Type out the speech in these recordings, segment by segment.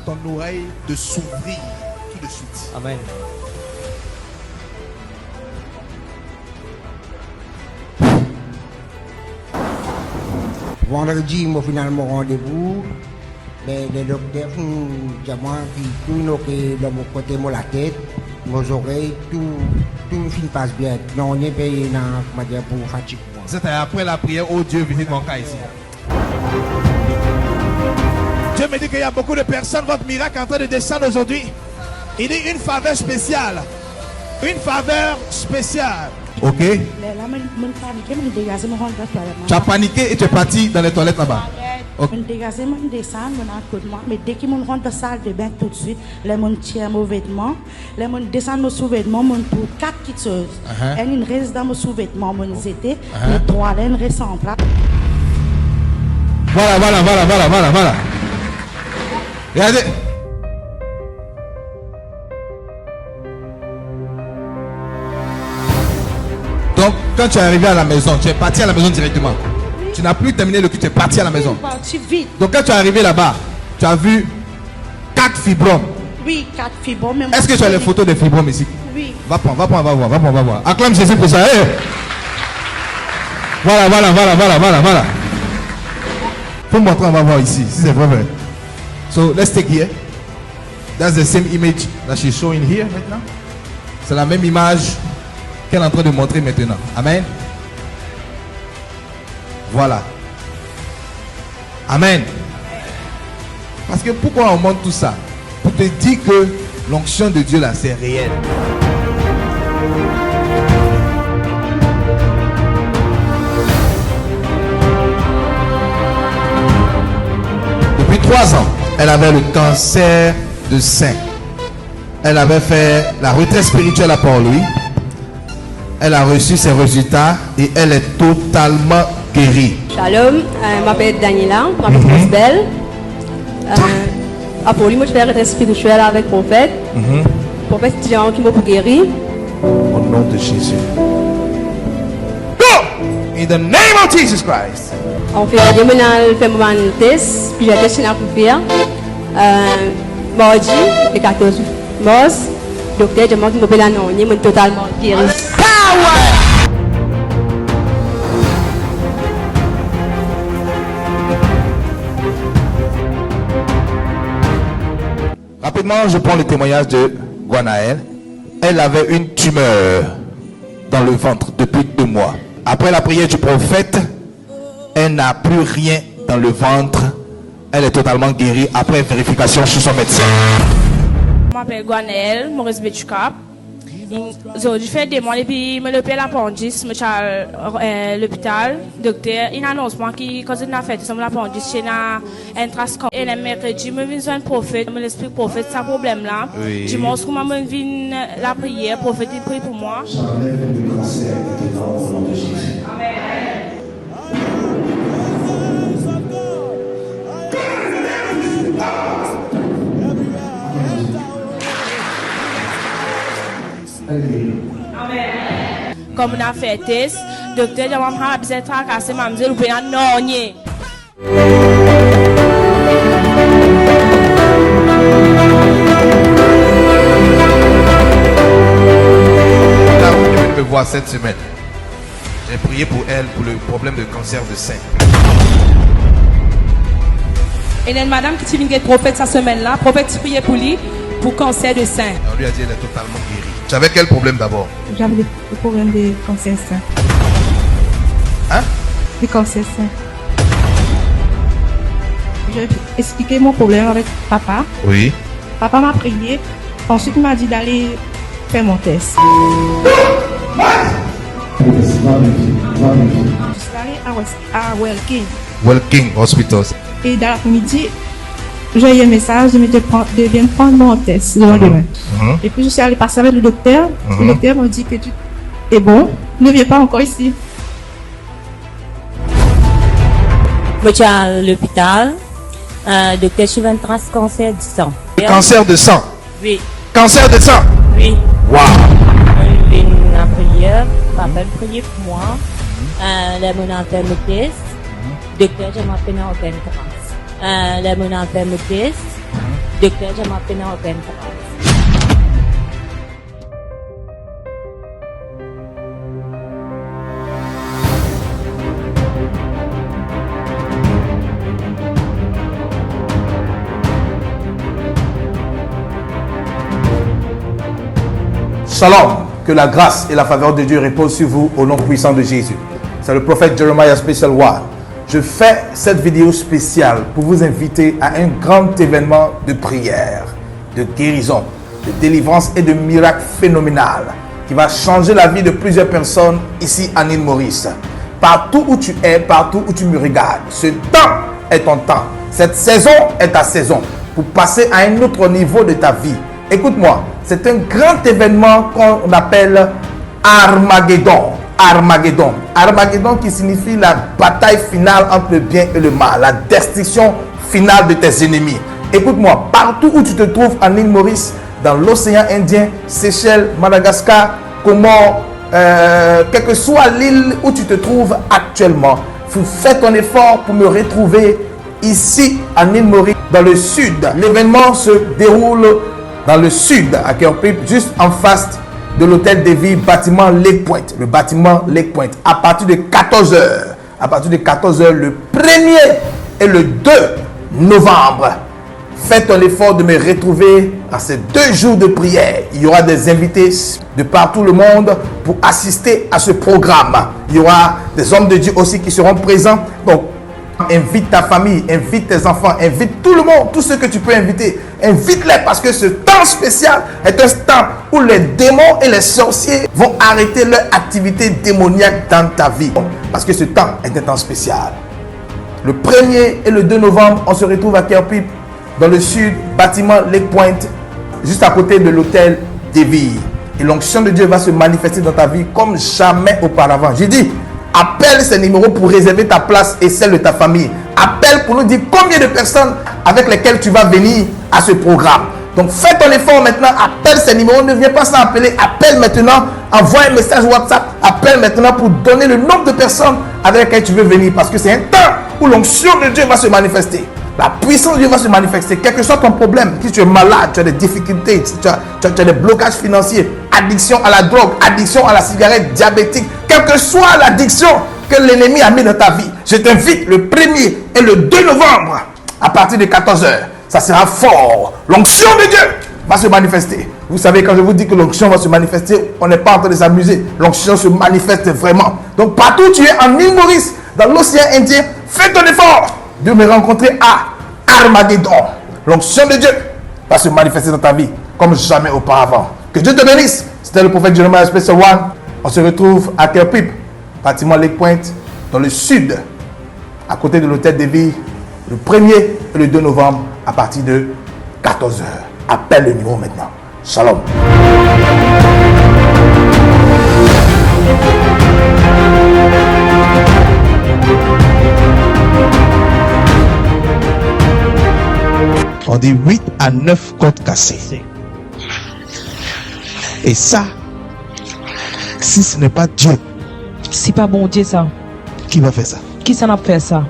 ton oreille de s'ouvrir tout de suite. Amen. Vendredi, moi finalement rendez-vous. Mais les docteurs font tout dans mon côté, moi la tête, mes oreilles, tout passe bien. Non, on est payé pour fatigue. C'était après la prière, oh Dieu, visite mon cas ici. Dieu me dit qu'il y a beaucoup de personnes, votre miracle est en train de descendre aujourd'hui. Il dit une faveur spéciale. Une faveur spéciale. Ok. Tu as paniqué et tu es parti dans les toilettes là-bas. Je dégagé, je descends, je moi. Mais dès que je rentre dans la salle de bain tout de suite, les gens tirent mes vêtements. Les gens descendent mes sous-vêtements, je trouve 4 petites choses. Elles restent dans mes sous-vêtements, je étais. Les toilettes restent en place. Voilà. Regardez. Donc, quand tu es arrivé à la maison, tu es parti à la maison directement. Tu n'as plus terminé le culte, tu es parti à la maison. Je suis vite. Donc, quand tu es arrivé là-bas, tu as vu 4 fibromes. Oui, 4 fibromes. Est-ce que tu as les photos des fibromes ici? Oui. Va prendre, on va voir. Acclame Jésus pour ça. Hey. Voilà. Faut montrer, on va voir ici, si c'est vrai. So, let's take here. That's the same image that she's showing here maintenant. C'est la même image qu'elle est en train de montrer maintenant. Amen. Voilà. Amen. Parce que pourquoi on montre tout ça? Pour te dire que l'onction de Dieu là, c'est réel. Depuis 3 ans, elle avait le cancer de sein. Elle avait fait la retraite spirituelle à Port-Louis. Elle a reçu ses résultats et elle est totalement guérie. Shalom, je m'appelle Daniela, je m'appelle Rosbel. À Port-Louis, je fais la retraite spirituelle avec le prophète. Le prophète dit qui m'a guéri. Au nom de Jésus. Go! In the name of Jesus Christ. On fait un test, puis j'ai testé pour faire. Mardi, le 14 mars, le docteur m'a dit que je suis totalement guéri. Rapidement, je prends le témoignage de Guanaël. Elle avait une tumeur dans le ventre depuis 2 mois. Après la prière du prophète, elle n'a plus rien dans le ventre. Elle est totalement guérie après vérification chez son médecin. Je m'appelle Guanaël, Maurice Betchukap. J'ai fait des mois et puis je me l'ai l'appendice, je suis à l'hôpital, docteur, il annonce moi que quand il a fait l'appendice, j'ai un trascom. Et le mercredi, je viens un prophète, je l'explique prophète, c'est un problème là. Je montre comment je viens la prière, prophète il prie pour moi. Comme on a fait test, le docteur a besoin de tracasser, m'a dit, vous pouvez non. Là, vous devez me voir cette semaine. J'ai prié pour elle pour le problème de cancer de sein. Et il y a une madame qui vient être prophète cette semaine-là. Prophète priait pour lui pour cancer de sein. On lui a dit qu'elle est totalement guérie. Tu avais quel problème d'abord? J'avais le problème de cancer sein. Hein? Le cancer sein. J'ai expliqué mon problème avec papa. Oui. Papa m'a prié. Ensuite, il m'a dit d'aller faire mon test. Je suis allée à Welking Hospitals. Et dans l'après-midi, j'ai eu un message de viens prendre mon test le lendemain. Et puis je suis allée passer avec le docteur. Le docteur m'a dit que tu es bon, ne viens pas encore ici. Je suis à l'hôpital. Docteur, je suis un cancer du sang. Cancer de sang? Oui. Cancer de sang? Oui. Wow. Je vais une prière. Papa prier pour moi. Là, mon fait mes tests. Docteur, je m'appelle en grâce. Là, mon fait mes tests. docteur, je m'appelle organe. Shalom, que la grâce et la faveur de Dieu reposent sur vous au nom puissant de Jésus. C'est le prophète Jeremiah Special One. Je fais cette vidéo spéciale pour vous inviter à un grand événement de prière, de guérison, de délivrance et de miracle phénoménal qui va changer la vie de plusieurs personnes ici à l'île Maurice. Partout où tu es, partout où tu me regardes, ce temps est ton temps. Cette saison est ta saison pour passer à un autre niveau de ta vie. Écoute-moi, c'est un grand événement qu'on appelle Armageddon. Armageddon. Armageddon qui signifie la bataille finale entre le bien et le mal, la destruction finale de tes ennemis. Écoute-moi, partout où tu te trouves en île Maurice, dans l'océan Indien, Seychelles, Madagascar, Comores, quelle que soit l'île où tu te trouves actuellement, fais ton effort pour me retrouver ici en île Maurice, dans le sud. L'événement se déroule dans le sud, à Kerpip, juste en face de l'hôtel de ville, bâtiment Lake Point. Le bâtiment Lake Point, à partir de 14h. À partir de 14h, le 1er et le 2 novembre. Fais ton effort de me retrouver à ces 2 jours de prière. Il y aura des invités de partout le monde pour assister à ce programme. Il y aura des hommes de Dieu aussi qui seront présents. Donc, invite ta famille, invite tes enfants, invite tout le monde, tous ceux que tu peux inviter. Invite-les parce que ce temps spécial est un temps où les démons et les sorciers vont arrêter leur activité démoniaque dans ta vie. Parce que ce temps est un temps spécial. Le 1er et le 2 novembre, on se retrouve à Kerpip, dans le sud, bâtiment Lake Point, juste à côté de l'hôtel des villes. Et l'onction de Dieu va se manifester dans ta vie comme jamais auparavant. J'ai dit, appelle ces numéros pour réserver ta place et celle de ta famille. Appelle pour nous dire combien de personnes avec lesquelles tu vas venir à ce programme. Donc fais ton effort maintenant, appelle ces numéros, ne viens pas sans appeler, appelle maintenant, envoie un message WhatsApp, appelle maintenant pour donner le nombre de personnes avec lesquelles tu veux venir. Parce que c'est un temps où l'onction de Dieu va se manifester. La puissance de Dieu va se manifester. Quel que soit ton problème, si tu es malade, tu as des difficultés, tu as des blocages financiers, addiction à la drogue, addiction à la cigarette, diabétique, quelle que soit l'addiction que l'ennemi a mis dans ta vie, je t'invite le 1er et le 2 novembre à partir de 14h. Ça sera fort. L'onction de Dieu va se manifester. Vous savez, quand je vous dis que l'onction va se manifester, on n'est pas en train de s'amuser. L'onction se manifeste vraiment. Donc partout où tu es en île Maurice, dans l'océan Indien, fais ton effort de me rencontrer à Armageddon. L'onction de Dieu va se manifester dans ta vie comme jamais auparavant. Que Dieu te bénisse. C'était le prophète Jeremiah Special One. On se retrouve à Kerpip, bâtiment Lake Point, dans le sud, à côté de l'hôtel de ville, le 1er et le 2 novembre à partir de 14h. Appelle le numéro maintenant. Shalom. On dit 8 à 9 côtes cassées. Et ça, si ce n'est pas Dieu, C'est pas bon Dieu ça. qui va faire ça? Qui s'en a fait ça?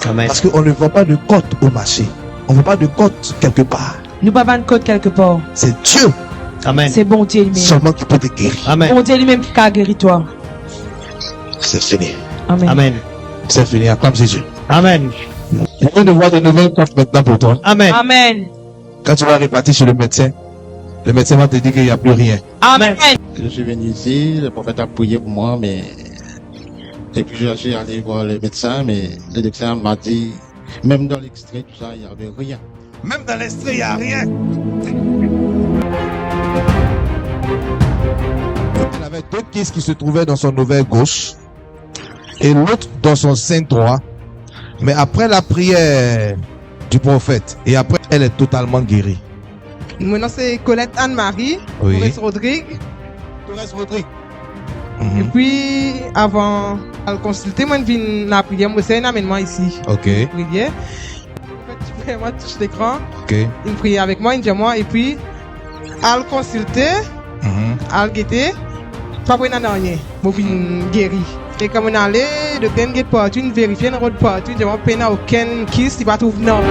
Amen. Parce qu'on ne voit pas de côte au marché. On ne voit pas de côte quelque part. Nous pas de code quelque part. C'est Dieu Amen. C'est bon Dieu lui-même. seulement qui peut te guérir. Amen. Bon Dieu lui-même qui a guéri toi. C'est fini. Amen. Amen. C'est fini. Acclame Jésus. Amen. Je viens de voir de nouvelles côtes maintenant pour toi. Amen. Amen. Quand tu vas repartir chez le médecin va te dire qu'il n'y a plus rien. Amen. Je suis venu ici, le prophète a prié pour moi, mais et puis je suis allé voir le médecin, mais le médecin m'a dit, même dans l'extrait, tout ça, il n'y avait rien. Même dans l'extrait, il n'y a rien. Il avait 2 kisses qui se trouvaient dans son ovaire gauche et l'autre dans son sein droit. Mais après la prière du prophète et après, elle est totalement guérie. Mon nom c'est Colette Anne-Marie, Oui. Torres Rodrigue. Torres Rodrigue. Et puis, avant de consulter, moi, je viens la prière, moi, c'est un amènement ici. Ok. Prière. En fait, je moi, touche l'écran. Ok. Il prie avec moi, il dit moi, et puis, à le consulter, à le guetter, pas pour rien. Moi, je viens guéri. Et comme on allait, le temps de partout, vérifier, on regarde partout, je vois pas aucun kiss, il va trouver non.